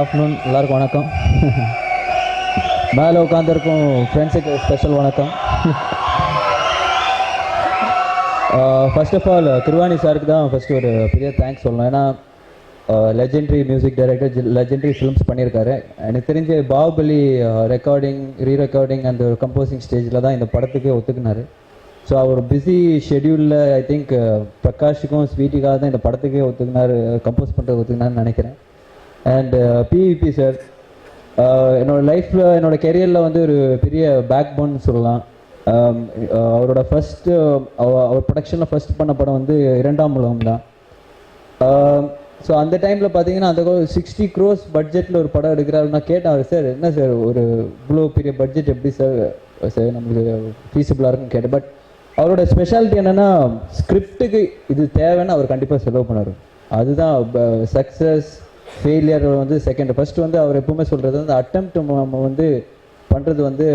Afternoon எல்லாருக்கும் வணக்கம். மேலே உட்காந்துருக்கும் ஃப்ரெண்ட்ஸுக்கு ஸ்பெஷல் வணக்கம். ஃபர்ஸ்ட் ஆஃப் ஆல் திருவாணி சாருக்கு தான் ஃபஸ்ட்டு ஒரு பெரிய தேங்க்ஸ் சொல்லணும். ஏன்னா legendary music director, legendary films பண்ணியிருக்காரு. எனக்கு தெரிஞ்ச பாகுபலி ரெக்கார்டிங், ரீரெக்கார்டிங் அந்த கம்போசிங் ஸ்டேஜில் தான் இந்த படத்துக்கே ஒத்துக்குனார். ஸோ அவர் பிஸி ஷெடியூலில் ஐ திங்க் பிரகாஷுக்கும் ஸ்வீட்டிக்காக தான் இந்த படத்துக்கே ஒத்துக்குனார், கம்போஸ் பண்ணுறது ஒத்துக்குனாருன்னு நினைக்கிறேன். அண்ட் பிவிபி சார் என்னோடய லைஃப்பில், என்னோடய கெரியரில் வந்து ஒரு பெரிய பேக் போன் சொல்லலாம். அவரோட அவர் ப்ரொடக்ஷனில் ஃபஸ்ட் பண்ண படம் வந்து இரண்டாம் உலகம் தான். ஸோ அந்த டைமில் பார்த்தீங்கன்னா அந்த 60 crores பட்ஜெட்டில் ஒரு படம் எடுக்கிறாருன்னா கேட்டார், சார் என்ன சார் ஒரு இவ்வளோ பெரிய பட்ஜெட் எப்படி சார் நம்மளுக்கு ஃபீஸிபிளாக இருக்குன்னு கேட்டேன். பட் அவரோட ஸ்பெஷாலிட்டி என்னென்னா ஸ்கிரிப்டுக்கு இது தேவைன்னு அவர் கண்டிப்பாக செலவு பண்ணார். அதுதான் சக்ஸஸ் ஃபெயிலியர் வந்து செகண்ட். ஃபர்ஸ்ட் வந்து அவர் எப்பவுமே சொல்கிறது வந்து அட்டெம்ப்ட் நம்ம வந்து பண்ணுறது வந்து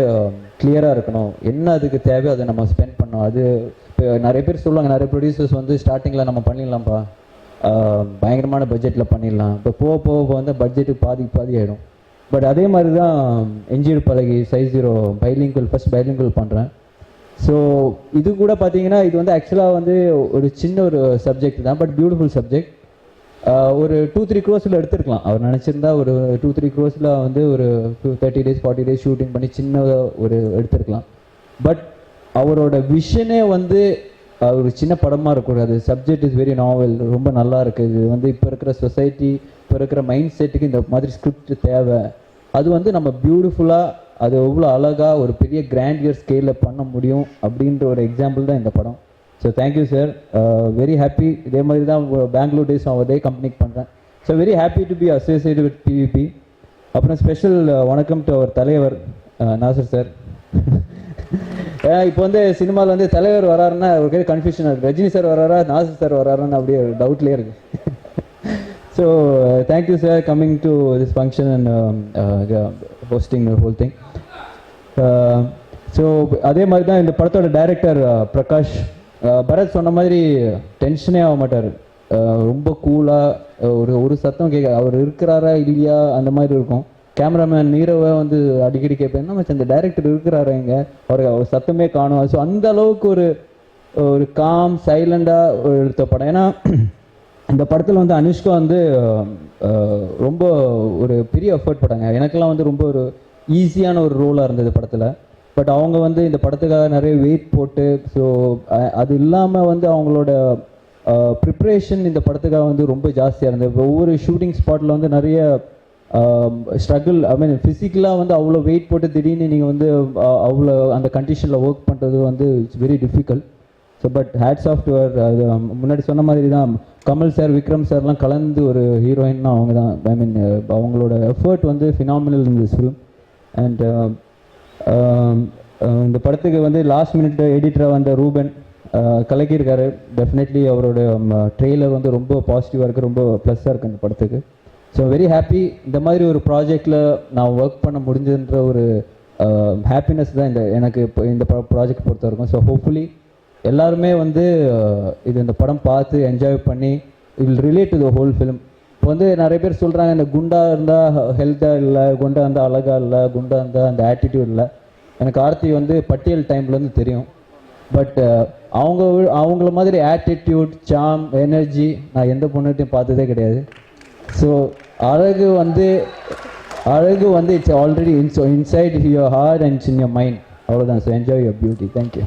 கிளியராக இருக்கணும், என்ன அதுக்கு தேவையோ அதை நம்ம ஸ்பெண்ட் பண்ணோம். அது இப்போ நிறைய பேர் சொல்லுவாங்க, நிறைய ப்ரொடியூசர்ஸ் வந்து ஸ்டார்டிங்கில் நம்ம பண்ணிடலாம்ப்பா, பயங்கரமான பட்ஜெட்டில் பண்ணிடலாம், இப்போ போக போக வந்து பட்ஜெட்டு பாதி ஆகிடும். பட் அதே மாதிரி தான் என்ஜிஆர் பழகி சைஸ்0 ஃபர்ஸ்ட் பைலிங்குவல் பண்ணுறேன். ஸோ இது கூட பார்த்தீங்கன்னா இது வந்து ஆக்சுவலாக வந்து ஒரு சின்ன ஒரு சப்ஜெக்ட் தான், பட் பியூட்டிஃபுல் சப்ஜெக்ட். ஒரு 2-3 crores எடுத்திருக்கலாம். அவர் நினச்சிருந்தா ஒரு 2-3 crores வந்து ஒரு 30 days 40 days ஷூட்டிங் பண்ணி சின்ன ஒரு எடுத்திருக்கலாம். பட் அவரோட விஷனே வந்து ஒரு சின்ன படமாக இருக்கக்கூடாது. சப்ஜெக்ட் இஸ் வெரி நாவல், ரொம்ப நல்லா இருக்குது. இது வந்து இப்போ இருக்கிற சொசைட்டி, இப்போ இருக்கிற மைண்ட் செட்டுக்கு இந்த மாதிரி ஸ்கிரிப்ட் தேவை. அது வந்து நம்ம பியூட்டிஃபுல்லாக, அது எவ்வளோ அழகாக ஒரு பெரிய கிராண்டியர் ஸ்கேலில் பண்ண முடியும் அப்படின்ற ஒரு எக்ஸாம்பிள் தான் இந்த படம். So thank you sir, very happy. இதே மாதிரி தான் பெங்களூர் டேஸ் அதே கம்பெனிக்கு பண்ணுறேன். So very happy to be associated with PVP. அப்புறம் ஸ்பெஷல் வணக்கம் டு அவர் தலைவர் நாசர் சார். இப்போ வந்து சினிமாவில் வந்து தலைவர் வராருன்னா ஒரு கன்ஃபியூஷன் இருக்குது, ரஜினி சார் வராரா நாசர் சார் வராருன்னு அப்படியே ஒரு டவுட்லேயே இருக்குது. So thank you sir coming to this function and hosting whole thing. So அதே மாதிரி தான் இந்த படத்தோட டைரக்டர் பிரகாஷ். பரத் சொன்ன மாதிரி டென்ஷனே ஆக மாட்டார், ரொம்ப கூலாக ஒரு சத்தம் கேட்க, அவர் இருக்கிறாரா இல்லையா அந்த மாதிரி இருக்கும். கேமராமேன் நீரவை வந்து அடிக்கடி கேட்பேன், என்ன மச்சான் இந்த டைரக்டர் இருக்கிறாரா இங்கே, அவர் சத்தமே காணும். ஸோ அந்த அளவுக்கு ஒரு காம் சைலண்டாக எடுத்த படம். ஏன்னா இந்த படத்தில் வந்து அனுஷ்கா வந்து ரொம்ப ஒரு பெரிய எஃபர்ட் போட்டாங்க. எனக்கெல்லாம் வந்து ரொம்ப ஒரு ஈஸியான ஒரு ரோலாக இருந்தது படத்தில். பட் அவங்க வந்து இந்த படத்துக்காக நிறைய வெயிட் போட்டு, ஸோ அது இல்லாமல் வந்து அவங்களோட ப்ரிப்ரேஷன் இந்த படத்துக்காக வந்து ரொம்ப ஜாஸ்தியாக இருந்தது. இப்போ ஒவ்வொரு ஷூட்டிங் ஸ்பாட்டில் வந்து நிறைய ஸ்ட்ரகிள், ஐ மீன் ஃபிசிக்கலாக வந்து அவ்வளோ வெயிட் போட்டு திடீர்னு நீங்கள் வந்து அவ்வளோ அந்த கண்டிஷனில் ஒர்க் பண்ணுறது வந்து it's very difficult. So but hats off to அவர். அது முன்னாடி சொன்ன மாதிரி தான் கமல் சார், விக்ரம் சார்லாம் கலந்து ஒரு ஹீரோயின்னா அவங்க தான். ஐ மீன் அவங்களோட எஃபர்ட் வந்து phenomenal in this film. And இந்த படத்துக்கு வந்து லாஸ்ட் மினிட் எடிட்டராக வந்த ரூபன் கலக்கியிருக்காரு. டெஃபினெட்லி அவரோட ட்ரெய்லர் வந்து ரொம்ப பாசிட்டிவாக இருக்குது, ரொம்ப ப்ளஸ்ஸாக இருக்குது இந்த படத்துக்கு. So very happy. இந்த மாதிரி ஒரு ப்ராஜெக்டில் நான் ஒர்க் பண்ண முடிஞ்சதுன்ற ஒரு ஹாப்பினஸ் தான் எனக்கு இப்போ இந்த ப்ராஜெக்ட் பொறுத்த வரைக்கும். ஸோ ஹோப்ஃபுல்லி எல்லாருமே வந்து இந்த படம் பார்த்து என்ஜாய் பண்ணி will relate to the whole film. இப்போ வந்து நிறைய பேர் சொல்கிறாங்க, இந்த குண்டா இருந்தால் ஹெல்த்தாக இல்லை, குண்டா இருந்தால் அழகாக இல்லை, குண்டா இருந்தால் அந்த ஆட்டிடியூட் இல்லை. எனக்கு ஆர்த்தி வந்து பட்டியல் டைம்லேருந்து தெரியும். பட் அவங்கள மாதிரி ஆட்டிடியூட், சாம், எனர்ஜி நான் எந்த பொண்ணுகிட்டையும் பார்த்ததே கிடையாது. ஸோ அழகு வந்து it's already inside your heart and in your mind, அவ்வளோதான். So enjoy your beauty. Thank you.